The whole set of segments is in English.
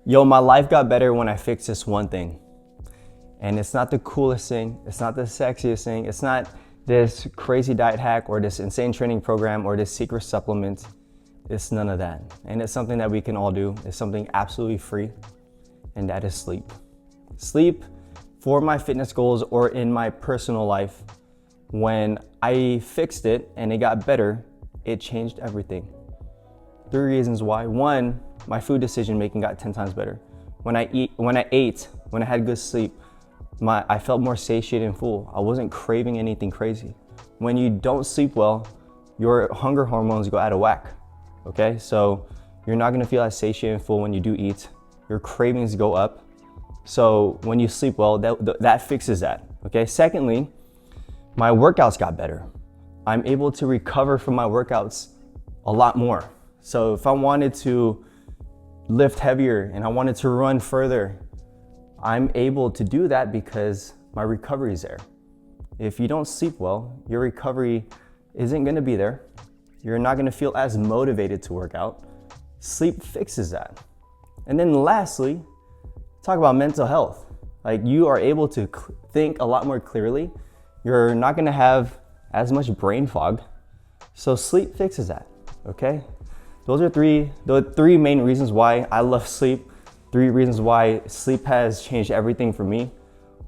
Yo, my life got better when I fixed this one thing. And it's not the coolest thing, it's not the sexiest thing, it's not this crazy diet hack or this insane training program or this secret supplement. It's none of that. And it's something that we can all do. It's something absolutely free, and that is sleep. Sleep for my fitness goals or in my personal life, when I fixed it and it got better, it changed everything. 3 reasons why. One, my food decision making got 10 times better. When I had good sleep, I felt more satiated and full. I wasn't craving anything crazy. When you don't sleep well, your hunger hormones go out of whack, okay? So you're not gonna feel as satiated and full when you do eat. Your cravings go up. So when you sleep well, that fixes that, okay? Secondly, my workouts got better. I'm able to recover from my workouts a lot more. So if I wanted to lift heavier and I wanted to run further, I'm able to do that because my recovery is there. If you don't sleep well, your recovery isn't gonna be there. You're not gonna feel as motivated to work out. Sleep fixes that. And then lastly, talk about mental health. Like, you are able to think a lot more clearly. You're not gonna have as much brain fog. So sleep fixes that, okay? Those are the three main reasons why I love sleep. 3 reasons why sleep has changed everything for me.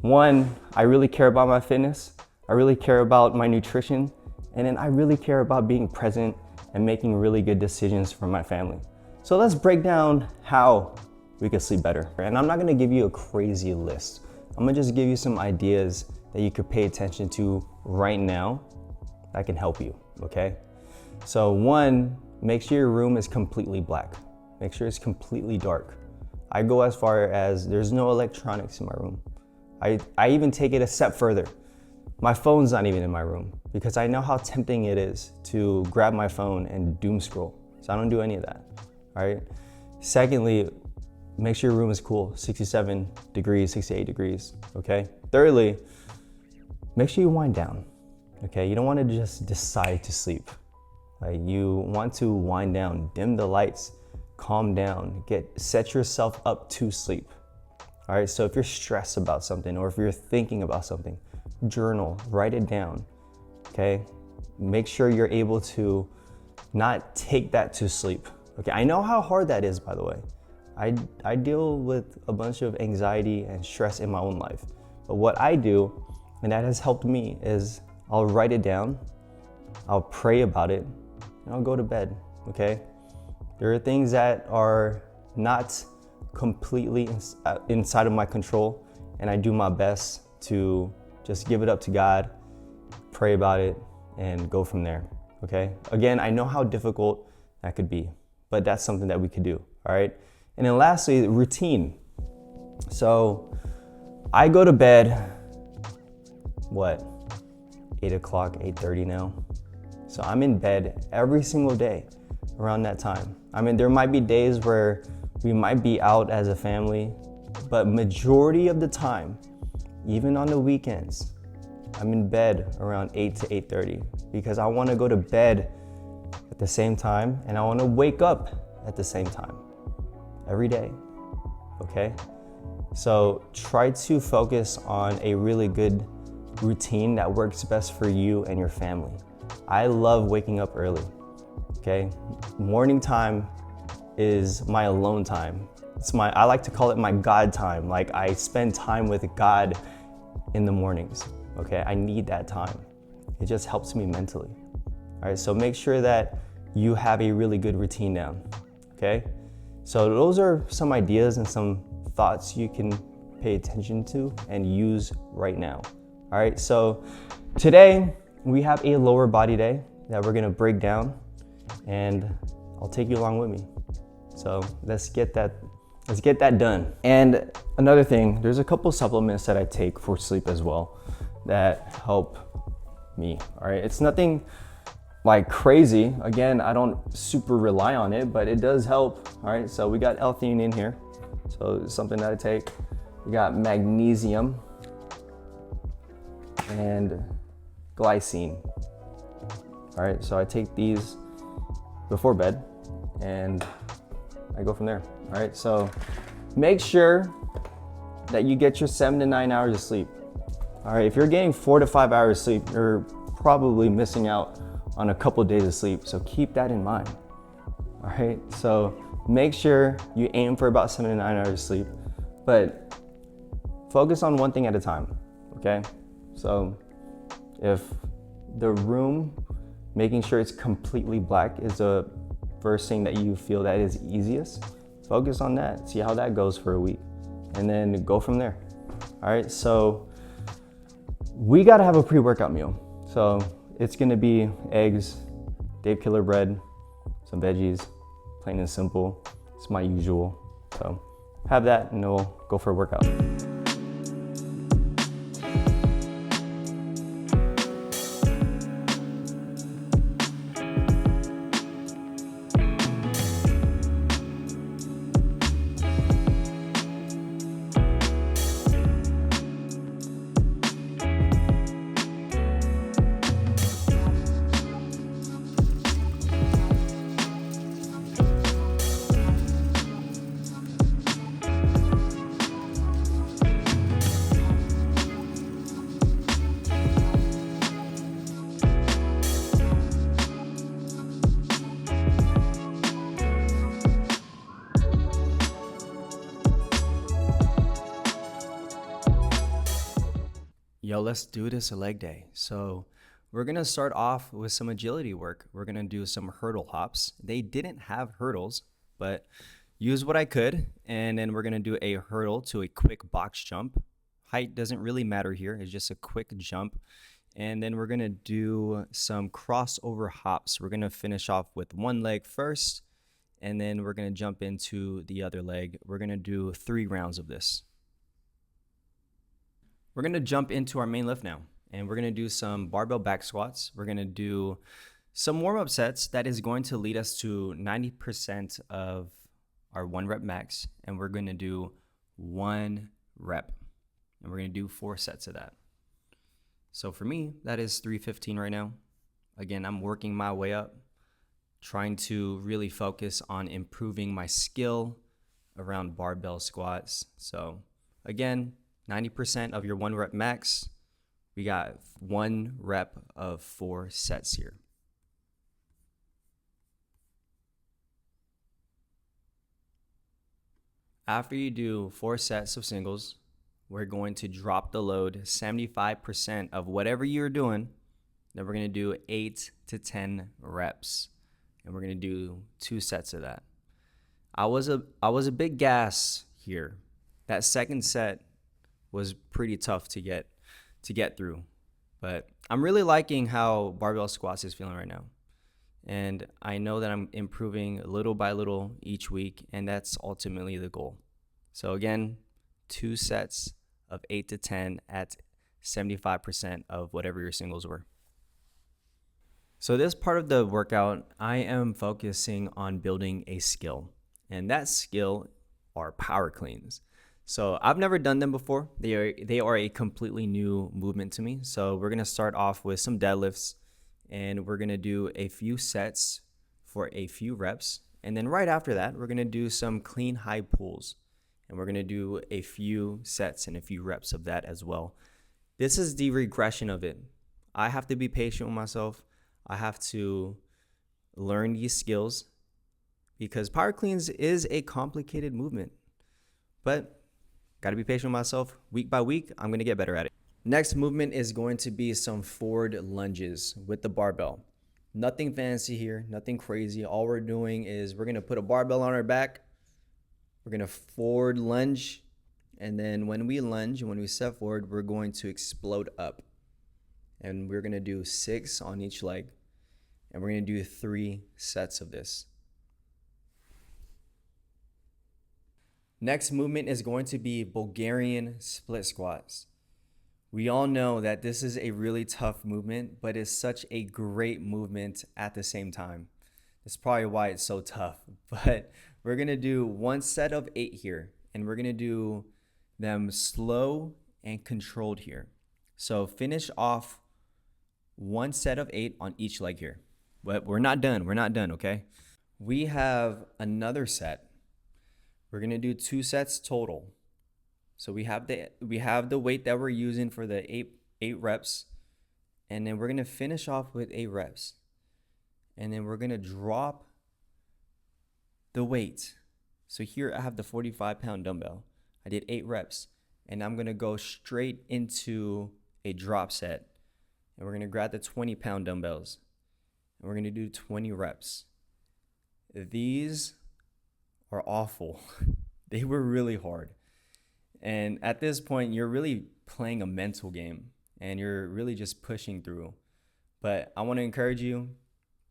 One, I really care about my fitness. I really care about my nutrition. And then I really care about being present and making really good decisions for my family. So let's break down how we can sleep better. And I'm not gonna give you a crazy list. I'm gonna just give you some ideas that you could pay attention to right now that can help you, okay? So one, make sure your room is completely black. Make sure it's completely dark. I go as far as there's no electronics in my room. I even take it a step further. My phone's not even in my room because I know how tempting it is to grab my phone and doom scroll. So I don't do any of that, all right? Secondly, make sure your room is cool, 67 degrees, 68 degrees, okay? Thirdly, make sure you wind down, okay? You don't want to just decide to sleep. Like, you want to wind down, dim the lights, calm down, set yourself up to sleep. All right, so if you're stressed about something or if you're thinking about something, journal, write it down, okay? Make sure you're able to not take that to sleep, okay? I know how hard that is, by the way. I deal with a bunch of anxiety and stress in my own life, but what I do, and that has helped me, is I'll write it down, I'll pray about it, and I'll go to bed, okay? There are things that are not completely inside of my control, and I do my best to just give it up to God, pray about it, and go from there, okay? Again, I know how difficult that could be, but that's something that we could do, all right? And then lastly, routine. So I go to bed, 8 o'clock, 8:30 now. So I'm in bed every single day around that time. I mean, there might be days where we might be out as a family, but majority of the time, even on the weekends, I'm in bed around 8 to 8:30 because I want to go to bed at the same time and I want to wake up at the same time every day, okay? So try to focus on a really good routine that works best for you and your family. I love waking up early, okay? Morning time is my alone time. I like to call it my God time. Like, I spend time with God in the mornings, okay? I need that time. It just helps me mentally. All right, so make sure that you have a really good routine down, okay? So those are some ideas and some thoughts you can pay attention to and use right now. All right, so today we have a lower body day that we're gonna break down, and I'll take you along with me. So let's get that done. And another thing, there's a couple supplements that I take for sleep as well that help me, all right? It's nothing like crazy. Again, I don't super rely on it, but it does help, all right? So we got L-theanine in here. So it's something that I take. We got magnesium and glycine. All right, so I take these before bed and I go from there. All right, so make sure that you get your 7 to 9 hours of sleep. All right, if you're getting 4 to 5 hours of sleep, you're probably missing out on a couple of days of sleep. So keep that in mind. All right, so make sure you aim for about 7 to 9 hours of sleep, but focus on one thing at a time, okay? So if the room, making sure it's completely black is the first thing that you feel that is easiest, focus on that, see how that goes for a week, and then go from there. All right, so we gotta have a pre-workout meal. So it's gonna be eggs, Dave Killer bread, some veggies, plain and simple. It's my usual. So have that and we'll go for a workout. Yo, let's do this a leg day. So we're gonna start off with some agility work. We're gonna do some hurdle hops. They didn't have hurdles, but use what I could. And then we're gonna do a hurdle to a quick box jump. Height doesn't really matter here, it's just a quick jump. And then we're gonna do some crossover hops. We're gonna finish off with one leg first, and then we're gonna jump into the other leg. We're gonna do 3 rounds of this. We're gonna jump into our main lift now, and we're gonna do some barbell back squats. We're gonna do some warm-up sets that is going to lead us to 90% of our 1 rep max, and we're gonna do 1 rep, and we're gonna do 4 sets of that. So for me, that is 315 right now. Again, I'm working my way up, trying to really focus on improving my skill around barbell squats. So again, 90% of your 1 rep max. We got 1 rep of 4 sets here. After you do 4 sets of singles, we're going to drop the load 75% of whatever you're doing. Then we're going to do 8 to 10 reps, and we're going to do 2 sets of that. I was a big gas here. That second set was pretty tough to get through, but I'm really liking how barbell squats is feeling right now, and I know that I'm improving little by little each week, and that's ultimately the goal. So again, 2 sets of 8 to 10 at 75% of whatever your singles were. So this part of the workout, I am focusing on building a skill, and that skill are power cleans. So I've never done them before. They are a completely new movement to me. So we're gonna start off with some deadlifts, and we're gonna do a few sets for a few reps. And then right after that, we're gonna do some clean high pulls, and we're gonna do a few sets and a few reps of that as well. This is the regression of it. I have to be patient with myself. I have to learn these skills because power cleans is a complicated movement, but gotta be patient with myself. Week by week, I'm gonna get better at it. Next movement is going to be some forward lunges with the barbell. Nothing fancy here, nothing crazy. All we're doing is we're gonna put a barbell on our back. We're gonna forward lunge. And then when we lunge and when we step forward, we're going to explode up. And we're gonna do 6 on each leg. And we're gonna do 3 sets of this. Next movement is going to be Bulgarian split squats. We all know that this is a really tough movement, but it's such a great movement at the same time. That's probably why it's so tough. But we're gonna do 1 set of 8 here, and we're gonna do them slow and controlled here. So finish off 1 set of 8 on each leg here. But we're not done, okay? We have another set. We're gonna do 2 sets total. So we have the weight that we're using for the eight reps, and then we're gonna finish off with 8 reps. And then we're gonna drop the weight. So here I have the 45-pound dumbbell. I did 8 reps, and I'm gonna go straight into a drop set. And we're gonna grab the 20-pound dumbbells, and we're gonna do 20 reps. These are awful. They were really hard. And at this point, you're really playing a mental game, and you're really just pushing through. But I wanna encourage you,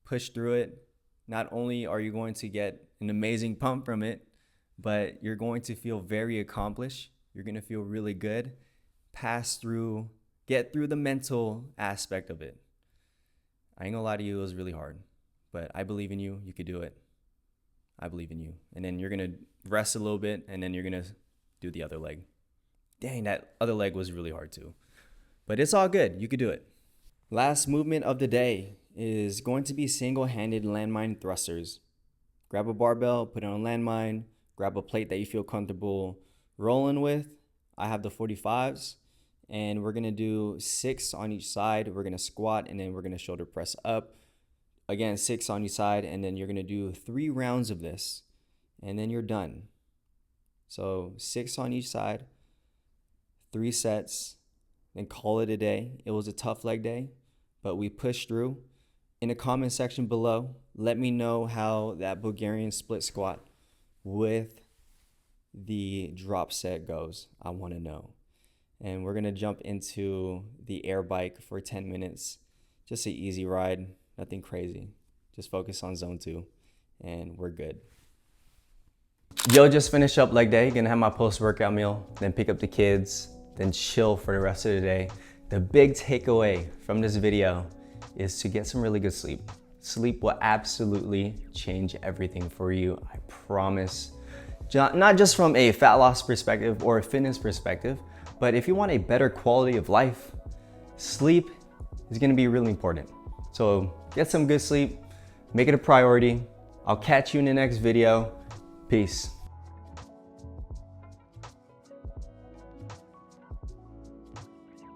push through it. Not only are you going to get an amazing pump from it, but you're going to feel very accomplished. You're gonna feel really good. Get through the mental aspect of it. I ain't gonna lie to you, it was really hard, but I believe in you. You could do it. I believe in you. And then you're gonna rest a little bit, and then you're gonna do the other leg. Dang, that other leg was really hard too. But it's all good. You could do it. Last movement of the day is going to be single-handed landmine thrusters. Grab a barbell, put it on a landmine, grab a plate that you feel comfortable rolling with. I have the 45s, and we're gonna do 6 on each side. We're gonna squat, and then we're gonna shoulder press up. Again, 6 on each side, and then you're gonna do 3 rounds of this, and then you're done. So 6 on each side, 3 sets, then call it a day. It was a tough leg day, but we pushed through. In the comment section below, let me know how that Bulgarian split squat with the drop set goes. I wanna know. And we're gonna jump into the air bike for 10 minutes. Just an easy ride, nothing crazy. Just focus on zone 2, and we're good. Yo, just finished up leg day. Gonna have my post-workout meal, then pick up the kids, then chill for the rest of the day. The big takeaway from this video is to get some really good sleep. Sleep will absolutely change everything for you, I promise. Not just from a fat loss perspective or a fitness perspective, but if you want a better quality of life, sleep is gonna be really important. So get some good sleep, make it a priority. I'll catch you in the next video. Peace.